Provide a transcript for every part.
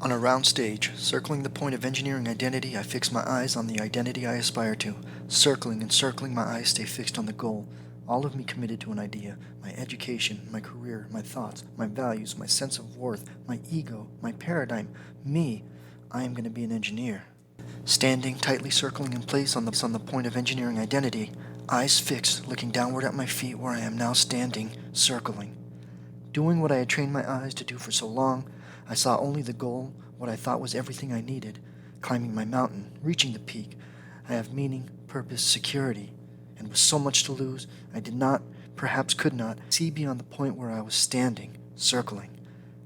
On a round stage, circling the point of engineering identity, I fix my eyes on the identity I aspire to. Circling and circling, my eyes stay fixed on the goal. All of me committed to an idea. My education, my career, my thoughts, my values, my sense of worth, my ego, my paradigm, me. I am going to be an engineer. Standing, tightly circling in place on the point of engineering identity, eyes fixed, looking downward at my feet where I am now standing, circling. Doing what I had trained my eyes to do for so long, I saw only the goal, what I thought was everything I needed. Climbing my mountain, reaching the peak. I have meaning, purpose, security. And with so much to lose, I did not, perhaps could not, see beyond the point where I was standing, circling.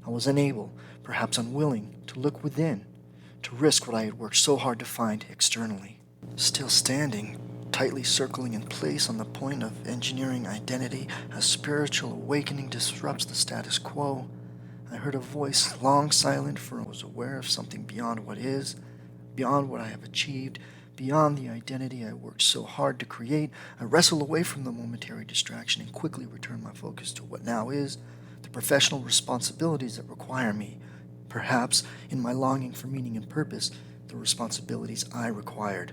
I was unable, perhaps unwilling, to look within, to risk what I had worked so hard to find externally. Still standing, tightly circling in place on the point of engineering identity, a spiritual awakening disrupts the status quo. I heard a voice long silent, for I was aware of something beyond what is, beyond what I have achieved, beyond the identity I worked so hard to create. I wrestle away from the momentary distraction and quickly return my focus to what now is, the professional responsibilities that require me. Perhaps, in my longing for meaning and purpose, the responsibilities I required.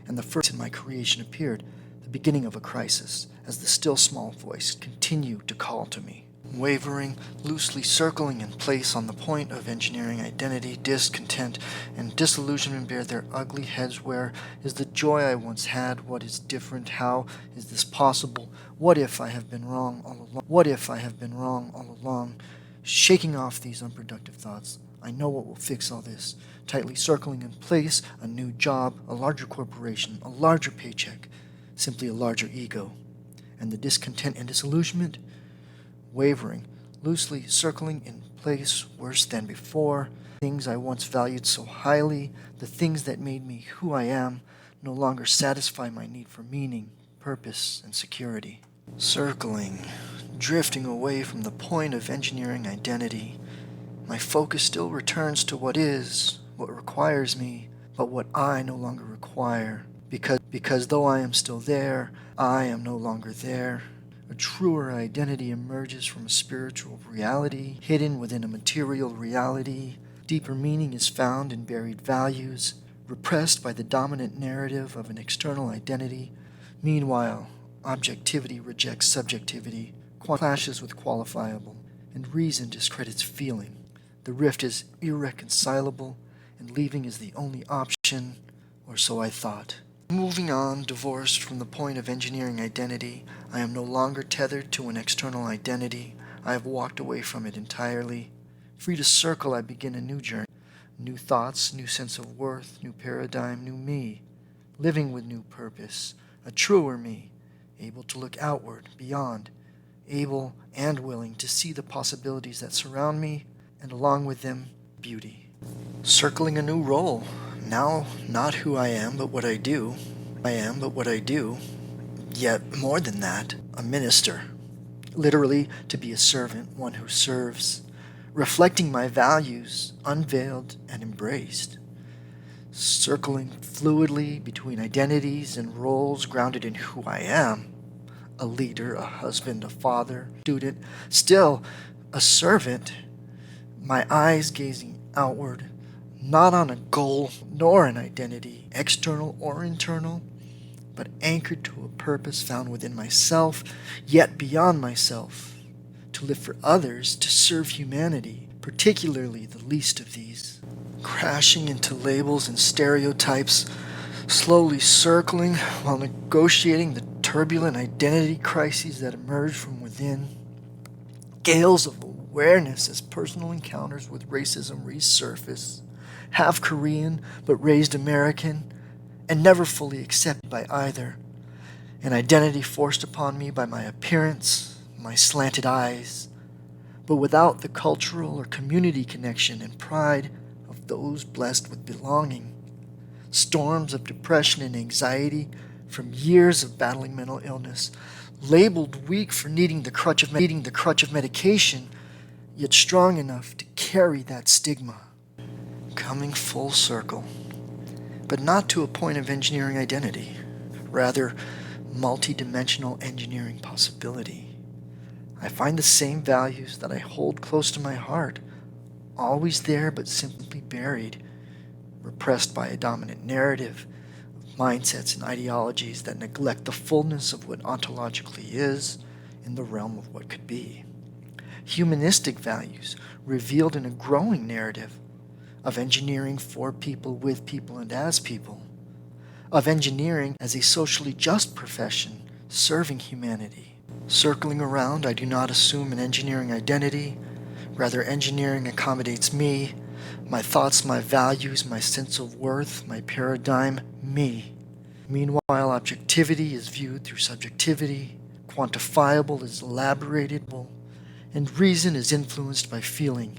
And the first in my creation appeared, the beginning of a crisis, as the still small voice continued to call to me. Wavering, loosely circling in place on the point of engineering identity, discontent and disillusionment bear their ugly heads. Where is the joy I once had? What is different? How is this possible? What if I have been wrong all along? What if I have been wrong all along? Shaking off these unproductive thoughts, I know what will fix all this. Tightly circling in place, a new job, a larger corporation, a larger paycheck, simply a larger ego. And the discontent and disillusionment? Wavering, loosely circling in place, worse than before. Things I once valued so highly, the things that made me who I am, no longer satisfy my need for meaning, purpose, and security. Circling, drifting away from the point of engineering identity, my focus still returns to what is, what requires me, but what I no longer require. Because though I am still there, I am no longer there. A truer identity emerges from a spiritual reality, hidden within a material reality. Deeper meaning is found in buried values, repressed by the dominant narrative of an external identity. Meanwhile, objectivity rejects subjectivity, clashes with qualifiable, and reason discredits feeling. The rift is irreconcilable, and leaving is the only option, or so I thought. Moving on, divorced from the point of engineering identity, I am no longer tethered to an external identity. I have walked away from it entirely. Free to circle, I begin a new journey. New thoughts, new sense of worth, new paradigm, new me. Living with new purpose, a truer me, able to look outward, beyond, able and willing to see the possibilities that surround me, and along with them, beauty. Circling a new role. Now, not who I am, but what I do. Yet, more than that, a minister. Literally, to be a servant, one who serves. Reflecting my values, unveiled and embraced. Circling fluidly between identities and roles grounded in who I am. A leader, a husband, a father, student, still a servant. My eyes gazing outward, not on a goal nor an identity, external or internal, but anchored to a purpose found within myself, yet beyond myself, to live for others, to serve humanity, particularly the least of these. Crashing into labels and stereotypes, slowly circling while negotiating the turbulent identity crises that emerge from within. Gales of awareness as personal encounters with racism resurface. Half Korean, but raised American, and never fully accepted by either. An identity forced upon me by my appearance, my slanted eyes, but without the cultural or community connection and pride of those blessed with belonging. Storms of depression and anxiety from years of battling mental illness, labeled weak for needing the crutch of medication, yet strong enough to carry that stigma. Coming full circle, but not to a point of engineering identity, rather multi-dimensional engineering possibility. I find the same values that I hold close to my heart, always there but simply buried, repressed by a dominant narrative, mindsets and ideologies that neglect the fullness of what ontologically is in the realm of what could be. Humanistic values revealed in a growing narrative of engineering for people, with people, and as people, of engineering as a socially just profession serving humanity. Circling around, I do not assume an engineering identity. Rather, engineering accommodates me, my thoughts, my values, my sense of worth, my paradigm, me. Meanwhile, objectivity is viewed through subjectivity, quantifiable is elaboratable, and reason is influenced by feeling.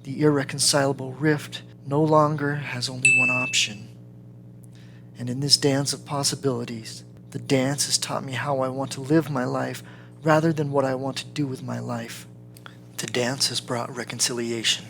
The irreconcilable rift no longer has only one option. And in this dance of possibilities, the dance has taught me how I want to live my life rather than what I want to do with my life. The dance has brought reconciliation.